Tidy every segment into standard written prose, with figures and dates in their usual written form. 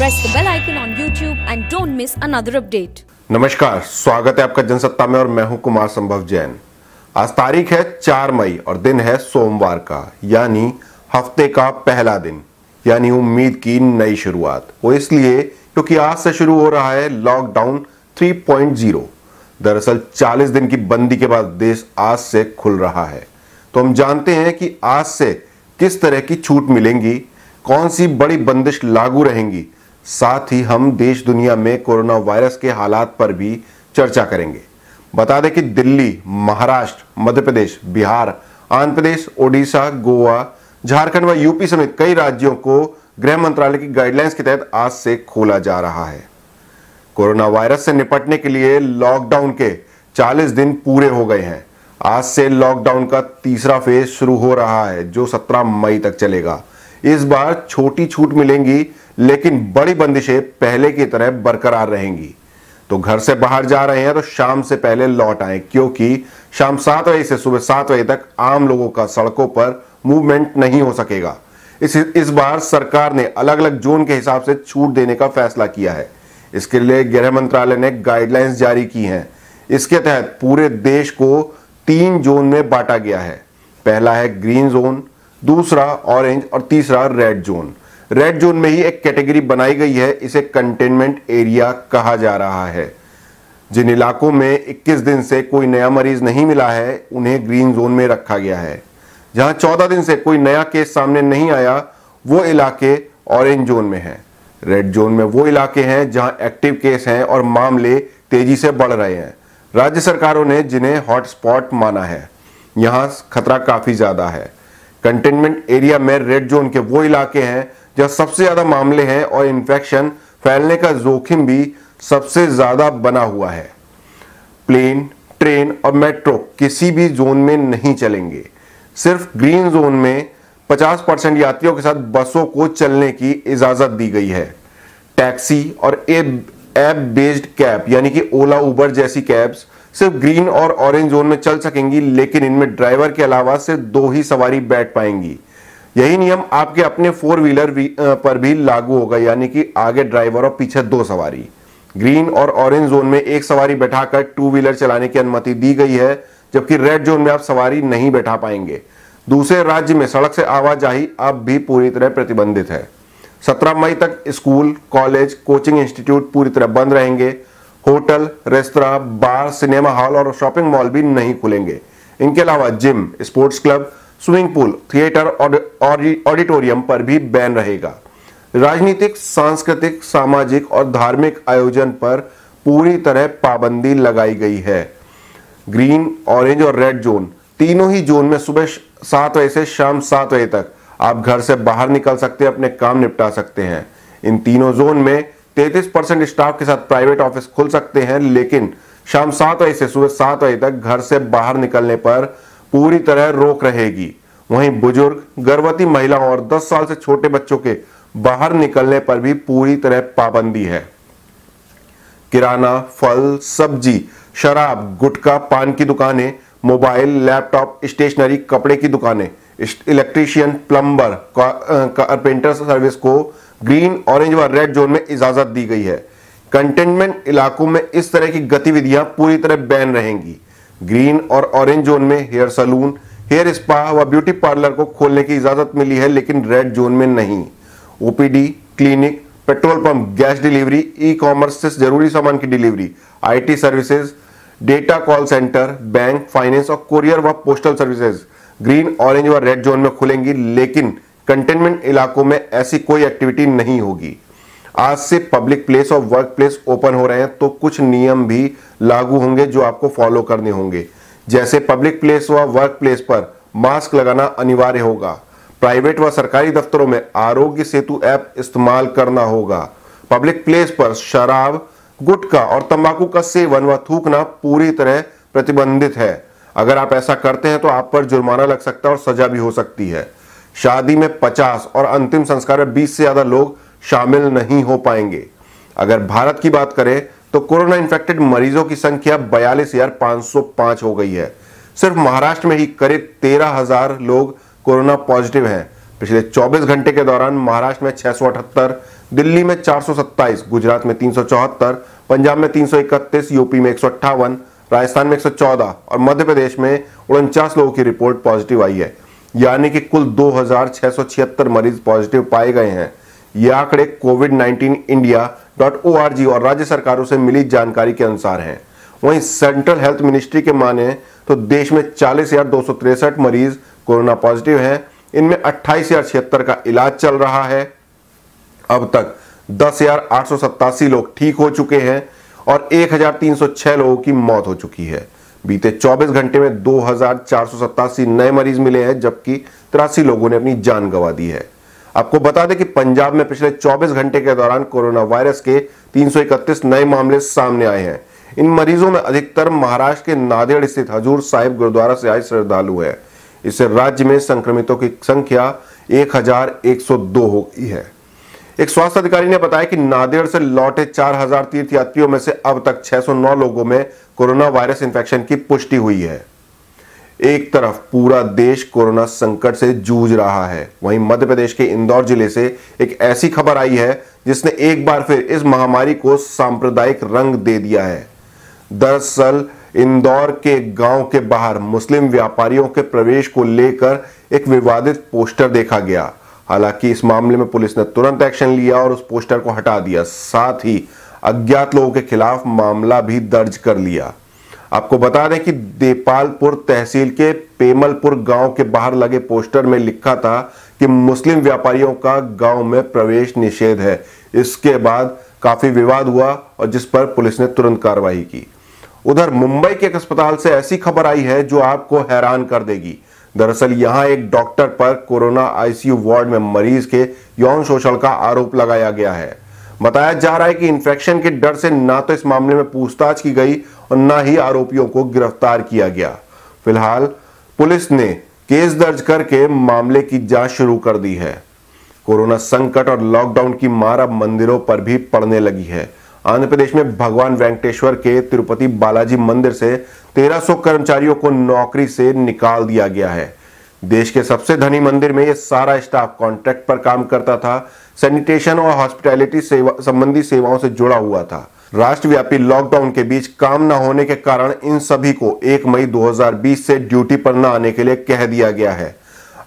Press the bell icon on YouTube and don't miss another update. नमस्कार, स्वागत है आपका जनसत्ता में और मैं हूं कुमार संभव जैन। आज तारीख है 4 मई और दिन है सोमवार का, यानी हफ्ते का पहला दिन, यानी उम्मीद की नई शुरुआत। वो इसलिए क्योंकि आज से शुरू हो रहा है लॉकडाउन 3.0। दरअसल 40 दिन की बंदी के बाद देश आज से खुल रहा है। तो हम जानते हैं कि आज से किस तरह की छूट मिलेंगी, कौन सी बड़ी बंदिश लागू रहेंगी। साथ ही हम देश दुनिया में कोरोना वायरस के हालात पर भी चर्चा करेंगे। बता दें कि दिल्ली, महाराष्ट्र, मध्य प्रदेश, बिहार, आंध्र प्रदेश, ओडिशा, गोवा, झारखंड व यूपी समेत कई राज्यों को गृह मंत्रालय की गाइडलाइंस के तहत आज से खोला जा रहा है। कोरोना वायरस से निपटने के लिए लॉकडाउन के 40 दिन पूरे हो गए हैं। आज से लॉकडाउन का तीसरा फेज शुरू हो रहा है, जो 17 मई तक चलेगा। इस बार छोटी छूट मिलेंगी, लेकिन बड़ी बंदिशें पहले की तरह बरकरार रहेंगी। तो घर से बाहर जा रहे हैं तो शाम से पहले लौट आएं, क्योंकि शाम 7 बजे से सुबह 7 बजे तक आम लोगों का सड़कों पर मूवमेंट नहीं हो सकेगा। इस बार सरकार ने अलग अलग जोन के हिसाब से छूट देने का फैसला किया है। इसके लिए गृह मंत्रालय ने गाइडलाइंस जारी की हैं। इसके तहत पूरे देश को 3 जोन में बांटा गया है। पहला है ग्रीन जोन, दूसरा ऑरेंज और तीसरा रेड जोन। रेड जोन में ही एक कैटेगरी बनाई गई है, इसे कंटेनमेंट एरिया कहा जा रहा है। जिन इलाकों में 21 दिन से कोई नया मरीज नहीं मिला है, उन्हें ग्रीन जोन में रखा गया है। जहां 14 दिन से कोई नया केस सामने नहीं आया, वो इलाके ऑरेंज जोन में हैं। रेड जोन में वो इलाके हैं जहां एक्टिव केस हैं और मामले तेजी से बढ़ रहे हैं। राज्य सरकारों ने जिन्हें हॉटस्पॉट माना है, यहां खतरा काफी ज्यादा है। कंटेनमेंट एरिया में रेड जोन के वो इलाके हैं जहां सबसे ज्यादा मामले हैं और इन्फेक्शन फैलने का जोखिम भी सबसे ज्यादा बना हुआ है। प्लेन, ट्रेन और मेट्रो किसी भी जोन में नहीं चलेंगे। सिर्फ ग्रीन जोन में 50% यात्रियों के साथ बसों को चलने की इजाजत दी गई है। टैक्सी और ऐप बेस्ड कैब यानी कि ओला, उबर जैसी कैब्स सिर्फ ग्रीन और ऑरेंज जोन में चल सकेंगी, लेकिन इनमें ड्राइवर के अलावा सिर्फ 2 ही सवारी बैठ पाएंगी। यही नियम आपके अपने 4 व्हीलर पर भी लागू होगा, यानी कि आगे ड्राइवर और पीछे 2 सवारी। ग्रीन और ऑरेंज जोन में 1 सवारी बैठाकर 2 व्हीलर चलाने की अनुमति दी गई है, जबकि रेड जोन में आप सवारी नहीं बैठा पाएंगे। दूसरे राज्य में सड़क से आवाजाही अब भी पूरी तरह प्रतिबंधित है। 17 मई तक स्कूल, कॉलेज, कोचिंग इंस्टीट्यूट पूरी तरह बंद रहेंगे। होटल, रेस्तरां, बार, सिनेमा हॉल और शॉपिंग मॉल भी नहीं खुलेंगे। इनके अलावा gym, sports club, swimming pool, theatre और ऑडिटोरियम पर भी बैन रहेगा। राजनीतिक, सांस्कृतिक, सामाजिक और धार्मिक आयोजन पर पूरी तरह पाबंदी लगाई गई है। ग्रीन, ऑरेंज और रेड जोन, तीनों ही जोन में सुबह 7 बजे से शाम 7 बजे तक आप घर से बाहर निकल सकते हैं, अपने काम निपटा सकते हैं। इन तीनों जोन में 33% स्टाफ के साथ प्राइवेट ऑफिस खुल सकते हैं, लेकिन शाम 7 बजे से सुबह 7 बजे तक घर से बाहर निकलने पर पूरी तरह रोक रहेगी। वहीं बुजुर्ग, गर्भवती महिलाओं और 10 साल से छोटे बच्चों के बाहर निकलने पर भी पूरी तरह पाबंदी है। किराना, फल, सब्जी, शराब, गुटखा, पान की दुकानें, मोबाइल, लैपटॉप, स्टेशनरी, कपड़े की दुकानें, इलेक्ट्रीशियन, प्लम्बर, कारपेंटर सर्विस को ग्रीन, ऑरेंज व रेड जोन में इजाजत दी गई है। कंटेनमेंट इलाकों में इस तरह की गतिविधियां पूरी तरह बैन रहेंगी। ग्रीन और ऑरेंज जोन में हेयर सैलून, हेयर स्पा व ब्यूटी पार्लर को खोलने की इजाजत मिली है, लेकिन रेड जोन में नहीं। OPD, clinic, petrol pump, gas delivery, e commerce से जरूरी सामान की delivery, IT services, data call centre, bank, finance और कुरियर व पोस्टल सर्विसेज ग्रीन, ऑरेंज व रेड जोन में खुलेंगी, लेकिन कंटेनमेंट इलाकों में ऐसी कोई एक्टिविटी नहीं होगी। आज से पब्लिक प्लेस और वर्क प्लेस ओपन हो रहे हैं, तो कुछ नियम भी लागू होंगे जो आपको फॉलो करने होंगे। जैसे पब्लिक प्लेस व वर्क प्लेस पर मास्क लगाना अनिवार्य होगा। प्राइवेट व सरकारी दफ्तरों में आरोग्य सेतु ऐप इस्तेमाल करना होगा। पब्लिक प्लेस पर शराब, गुटखा और तंबाकू का सेवन व थूकना पूरी तरह प्रतिबंधित है। अगर आप ऐसा करते हैं तो आप पर जुर्माना लग सकता है और सजा भी हो सकती है। शादी में 50 और अंतिम संस्कार में 20 से ज्यादा लोग शामिल नहीं हो पाएंगे। अगर भारत की बात करें तो कोरोना इन्फेक्टेड मरीजों की संख्या 42,505 हो गई है। सिर्फ महाराष्ट्र में ही करीब 13,000 लोग कोरोना पॉजिटिव हैं। पिछले 24 घंटे के दौरान महाराष्ट्र में 678, दिल्ली में 427, गुजरात में 374, पंजाब में 331, यूपी में 158, राजस्थान में 114 और मध्य प्रदेश में 49 लोगों की रिपोर्ट पॉजिटिव आई है। यानी कि कुल 2676 मरीज पॉजिटिव पाए गए हैं। ये आंकड़े covid19india.org और राज्य सरकारों से मिली जानकारी के अनुसार हैं। वहीं सेंट्रल हेल्थ मिनिस्ट्री के माने तो देश में 40,263 मरीज कोरोना पॉजिटिव हैं। इनमें 28,076 का इलाज चल रहा है। अब तक 10,887 लोग ठीक हो चुके हैं और 1,306 लोगों की मौत हो चुकी है। बीते 24 घंटे में 2,487 नए मरीज मिले हैं, जबकि 83 लोगों ने अपनी जान गंवा दी है। आपको बता दें कि पंजाब में पिछले 24 घंटे के दौरान कोरोना वायरस के 331 नए मामले सामने आए हैं। इन मरीजों में अधिकतर महाराष्ट्र के नांदेड़ स्थित हजूर साहिब गुरुद्वारा से आए श्रद्धालु है। इससे राज्य में संक्रमितों की संख्या 1,102 हो गई है। एक स्वास्थ्य अधिकारी ने बताया कि नांदेड़ से लौटे 4,000 तीर्थयात्रियों में से अब तक 609 लोगों में कोरोना वायरस इंफेक्शन की पुष्टि हुई है। एक तरफ पूरा देश कोरोना संकट से जूझ रहा है, वहीं मध्य प्रदेश के इंदौर जिले से एक ऐसी खबर आई है जिसने एक बार फिर इस महामारी को सांप्रदायिक रंग दे दिया है। दरअसल इंदौर के गांव के बाहर मुस्लिम व्यापारियों के प्रवेश को लेकर एक विवादित पोस्टर देखा गया। हालांकि इस मामले में पुलिस ने तुरंत एक्शन लिया और उस पोस्टर को हटा दिया। साथ ही अज्ञात लोगों के खिलाफ मामला भी दर्ज कर लिया। आपको बता दें कि देपालपुर तहसील के पेमलपुर गांव के बाहर लगे पोस्टर में लिखा था कि मुस्लिम व्यापारियों का गांव में प्रवेश निषेध है। इसके बाद काफी विवाद हुआ और जिस पर पुलिस ने तुरंत कार्रवाई की। उधर मुंबई के एक अस्पताल से ऐसी खबर आई है जो आपको हैरान कर देगी। दरअसल यहां एक डॉक्टर पर कोरोना आईसीयू वार्ड में मरीज के यौन शोषण का आरोप लगाया गया है। बताया जा रहा है कि इन्फेक्शन के डर से ना तो इस मामले में पूछताछ की गई और ना ही आरोपियों को गिरफ्तार किया गया। फिलहाल पुलिस ने केस दर्ज करके मामले की जांच शुरू कर दी है। कोरोना संकट और लॉकडाउन की मार अब मंदिरों पर भी पड़ने लगी है। आंध्र प्रदेश में भगवान वेंकटेश्वर के तिरुपति बालाजी मंदिर से 1300 कर्मचारियों को नौकरी से निकाल दिया गया है। देश के सबसे धनी मंदिर में यह सारा स्टाफ कॉन्ट्रैक्ट पर काम करता था, सैनिटेशन और हॉस्पिटैलिटी संबंधी सेवाओं से जुड़ा हुआ था। राष्ट्रव्यापी लॉकडाउन के बीच काम न होने के कारण इन सभी को 1 मई 2020 से ड्यूटी पर न आने के लिए कह दिया गया है।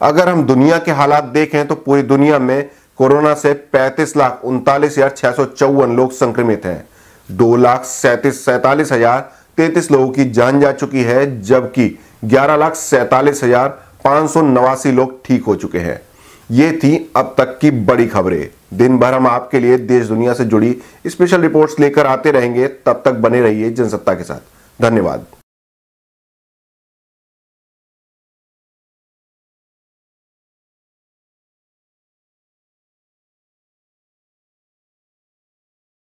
अगर हम दुनिया के हालात देखें तो पूरी दुनिया में कोरोना से 35,39,654 लोग संक्रमित हैं। 2,47,43 लोगों की जान जा चुकी है, जबकि 11,47,589 लोग ठीक हो चुके हैं। ये थी अब तक की बड़ी खबरें। दिन भर हम आपके लिए देश दुनिया से जुड़ी स्पेशल रिपोर्ट्स लेकर आते रहेंगे। तब तक बने रहिए जनसत्ता के साथ। धन्यवाद।